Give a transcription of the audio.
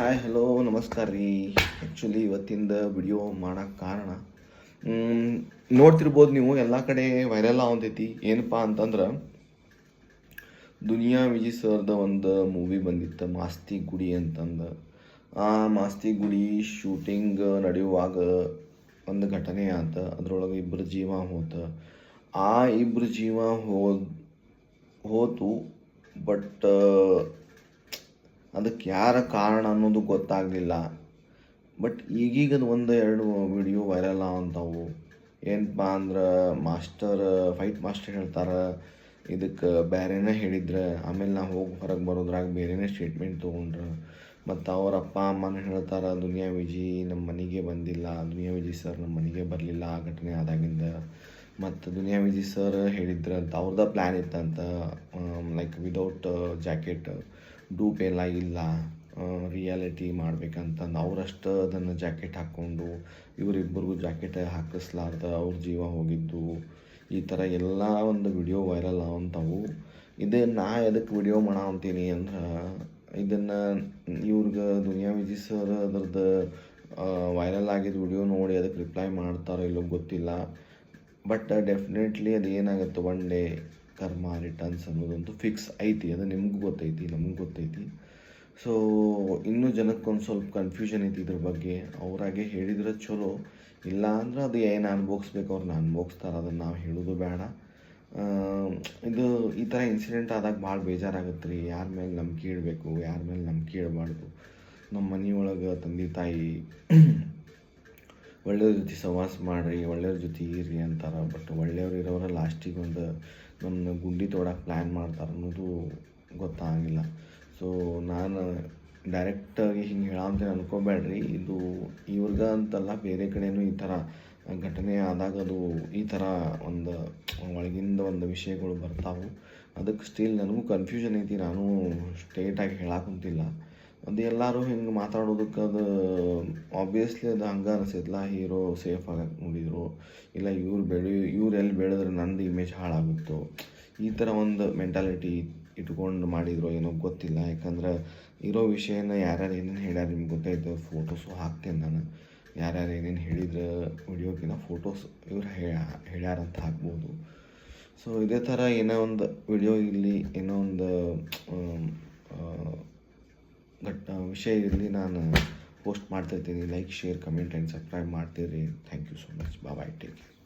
Hi hello ನಮಸ್ಕಾರ ರೀ. Actually ಇವತ್ತಿಂದ ವಿಡಿಯೋ ಮಾಡೋಕ್ಕೆ ಕಾರಣ ನೋಡ್ತಿರ್ಬೋದು ನೀವು ಎಲ್ಲ ಕಡೆ ವೈರಲ್ ಆಗತೈತಿ. ಏನಪ್ಪ ಅಂತಂದ್ರೆ ದುನಿಯಾ ವಿಜಯ್ ಸರ್ದ ಒಂದು ಮೂವಿ ಬಂದಿತ್ತು ಮಾಸ್ತಿ ಗುಡಿ ಅಂತಂದು. ಆ ಮಾಸ್ತಿ ಗುಡಿ ಶೂಟಿಂಗ್ ನಡೆಯುವಾಗ ಒಂದು ಘಟನೆ ಆತ. ಅದ್ರೊಳಗೆ ಇಬ್ಬರು ಜೀವ ಹೋತ. ಆ ಇಬ್ಬರು ಜೀವ ಹೋತು. ಬಟ್ ಅದಕ್ಕೆ ಯಾರ ಕಾರಣ ಅನ್ನೋದು ಗೊತ್ತಾಗಲಿಲ್ಲ. ಬಟ್ ಈಗೀಗ ಒಂದು ಎರಡು ವಿಡಿಯೋ ವೈರಲ್ ಆವಂಥವು. ಏನಪ್ಪ ಅಂದ್ರೆ ಫೈಟ್ ಮಾಸ್ಟರ್ ಹೇಳ್ತಾರೆ ಇದಕ್ಕೆ ಬೇರೆನೇ ಹೇಳಿದ್ರೆ, ಆಮೇಲೆ ನಾವು ಹೋಗಿ ಹೊರಗೆ ಬರೋದ್ರಾಗ ಬೇರೆನೇ ಸ್ಟೇಟ್ಮೆಂಟ್ ತೊಗೊಂಡ್ರು. ಮತ್ತು ಅವ್ರ ಅಪ್ಪ ಅಮ್ಮನೂ ಹೇಳ್ತಾರೆ ದುನಿಯಾ ವಿಜಯ್ ನಮ್ಮ ಮನೆಗೆ ಬಂದಿಲ್ಲ, ದುನಿಯಾ ವಿಜಯ್ ಸರ್ ನಮ್ಮ ಮನೆಗೆ ಬರಲಿಲ್ಲ ಆ ಘಟನೆ ಆದಾಗಿಂದ. ಮತ್ತು ದುನಿಯಾ ವಿಜಯ್ ಸರ್ ಹೇಳಿದ್ರು ಅಂತ ಅವ್ರದ್ದು ಪ್ಲ್ಯಾನ್ ಇತ್ತಂತ, ಲೈಕ್ ವಿದೌಟ್ ಜಾಕೆಟ್ ಡೂಪ್ ಎಲ್ಲ ಇಲ್ಲ, ರಿಯಾಲಿಟಿ ಮಾಡ್ಬೇಕಂತಂದು ಅವರಷ್ಟು ಅದನ್ನು ಜಾಕೆಟ್ ಹಾಕ್ಕೊಂಡು ಇವರಿಬ್ಬರಿಗೂ ಜಾಕೆಟ್ ಹಾಕಿಸ್ಲಾರ್ದ ಅವ್ರ ಜೀವ ಹೋಗಿದ್ದು. ಈ ಥರ ಎಲ್ಲ ಒಂದು ವಿಡಿಯೋ ವೈರಲ್ ಆವಂಥವು. ನಾ ಎದಕ್ಕೆ ವಿಡಿಯೋ ಮಾಡಾವಂತೀನಿ ಅಂದ್ರೆ, ಇದನ್ನು ಇವ್ರಿಗೆ ದುನಿಯಾ ವಿಜಯ್ ಸರ್ ಅದ್ರದ್ದು ವೈರಲ್ ಆಗಿದ್ದ ವಿಡಿಯೋ ನೋಡಿ ಅದಕ್ಕೆ ರಿಪ್ಲೈ ಮಾಡ್ತಾರೋ ಇಲ್ಲೋ ಗೊತ್ತಿಲ್ಲ. ಬಟ್ ಡೆಫಿನೆಟ್ಲಿ ಅದು ಏನಾಗುತ್ತೆ, ಒನ್ ಡೇ ಕರ್ಮ ರಿಟರ್ನ್ಸ್ ಅನ್ನೋದಂತೂ ಫಿಕ್ಸ್ ಐತಿ. ಅದು ನಿಮ್ಗೆ ಗೊತ್ತೈತಿ, ನಮ್ಗೆ ಗೊತ್ತೈತಿ. ಸೊ ಇನ್ನೂ ಜನಕ್ಕೊಂದು ಸ್ವಲ್ಪ ಕನ್ಫ್ಯೂಷನ್ ಐತಿ ಇದ್ರ ಬಗ್ಗೆ. ಅವರಾಗೆ ಹೇಳಿದ್ರೆ ಚಲೋ, ಇಲ್ಲ ಅಂದ್ರೆ ಅದು ಏನು ಅನ್ಭೋಗಿಸ್ಬೇಕು ಅವ್ರನ್ನ ಅನ್ಭೋಗಿಸ್ತಾರೆ, ಅದನ್ನು ನಾವು ಹೇಳೋದು ಬೇಡ. ಇದು ಈ ಥರ ಇನ್ಸಿಡೆಂಟ್ ಆದಾಗ ಭಾಳ ಬೇಜಾರಾಗುತ್ತೆ ರೀ. ಯಾರ ಮೇಲೆ ನಂಬಿಕೆ ಇಡಬೇಕು, ಯಾರ ಮೇಲೆ ನಂಬಿಕೆ ಇಡಬಾರ್ದು. ನಮ್ಮ ಮನೆಯೊಳಗೆ ತಂದೆ ತಾಯಿ ಒಳ್ಳೆಯವ್ರ ಜೊತೆ ಸಹವಾಸ ಮಾಡಿರಿ, ಒಳ್ಳೆಯವ್ರ ಜೊತೆ ಇರ್ರಿ ಅಂತಾರೆ. ಬಟ್ ಒಳ್ಳೆಯವ್ರು ಇರೋರ ಲಾಸ್ಟಿಗೆ ಒಂದು ನನ್ನ ಗುಂಡಿ ತೊಡಕ್ಕೆ ಪ್ಲ್ಯಾನ್ ಮಾಡ್ತಾರೆ ಅನ್ನೋದು ಗೊತ್ತಾಗಿಲ್ಲ. ಸೊ ನಾನು ಡೈರೆಕ್ಟಾಗಿ ಹಿಂಗೆ ಹೇಳಂತೇನೆ ಅನ್ಕೋಬೇಡ್ರಿ. ಇದು ಇವ್ರಿಗೆ ಅಂತಲ್ಲ, ಬೇರೆ ಕಡೆಯೂ ಈ ಥರ ಘಟನೆ ಆದಾಗ ಅದು ಈ ಥರ ಒಂದು ಒಳಗಿಂದ ಒಂದು ವಿಷಯಗಳು ಬರ್ತಾವೆ. ಅದಕ್ಕೆ ಸ್ಟಿಲ್ ನನಗೂ ಕನ್ಫ್ಯೂಷನ್ ಐತಿ. ನಾನು ಸ್ಟ್ರೇಟಾಗಿ ಹೇಳಕ್ಕಂತಿಲ್ಲ. ಅದು ಎಲ್ಲರೂ ಹಿಂಗೆ ಮಾತಾಡೋದಕ್ಕೆ ಅದು ಆಬ್ವಿಯಸ್ಲಿ ಅದು ಹಂಗೆ ಅನಿಸಿದ್ಲ. ಹೀರೋ ಸೇಫ್ ಆಗಕ್ಕೆ ನೋಡಿದ್ರು, ಇಲ್ಲ ಇವ್ರು ಎಲ್ಲಿ ಬೆಳೆದ್ರೆ ನಂದು ಇಮೇಜ್ ಹಾಳಾಗುತ್ತೋ, ಈ ಥರ ಒಂದು ಮೆಂಟಾಲಿಟಿ ಇಟ್ಕೊಂಡು ಮಾಡಿದ್ರು ಏನೋ ಗೊತ್ತಿಲ್ಲ. ಯಾಕಂದ್ರೆ ಇರೋ ವಿಷಯನ ಯಾರ್ಯಾರು ಏನೇನು ಹೇಳ್ಯಾರ ನಿಮ್ಗೆ ಗೊತ್ತಾಯ್ತು. ಫೋಟೋಸು ಹಾಕ್ತೇನೆ ನಾನು, ಯಾರ್ಯಾರು ಏನೇನು ಹೇಳಿದ್ರೆ ವಿಡಿಯೋಕ್ಕಿಂತ ಫೋಟೋಸ್ ಇವ್ರು ಹೇಳ್ಯಾರಂತ ಹಾಕ್ಬೋದು. ಸೊ ಇದೇ ಥರ ಏನೋ ಒಂದು ವಿಡಿಯೋ ಇರಲಿ, ಏನೋ ಒಂದು ವಿಷಯ ಇರಲಿ, ನಾನು ಪೋಸ್ಟ್ ಮಾಡ್ತಾಯಿರ್ತೀನಿ. Like, share, comment and subscribe ಮಾಡ್ತೀರಿ. Thank you so much. Bye, take care.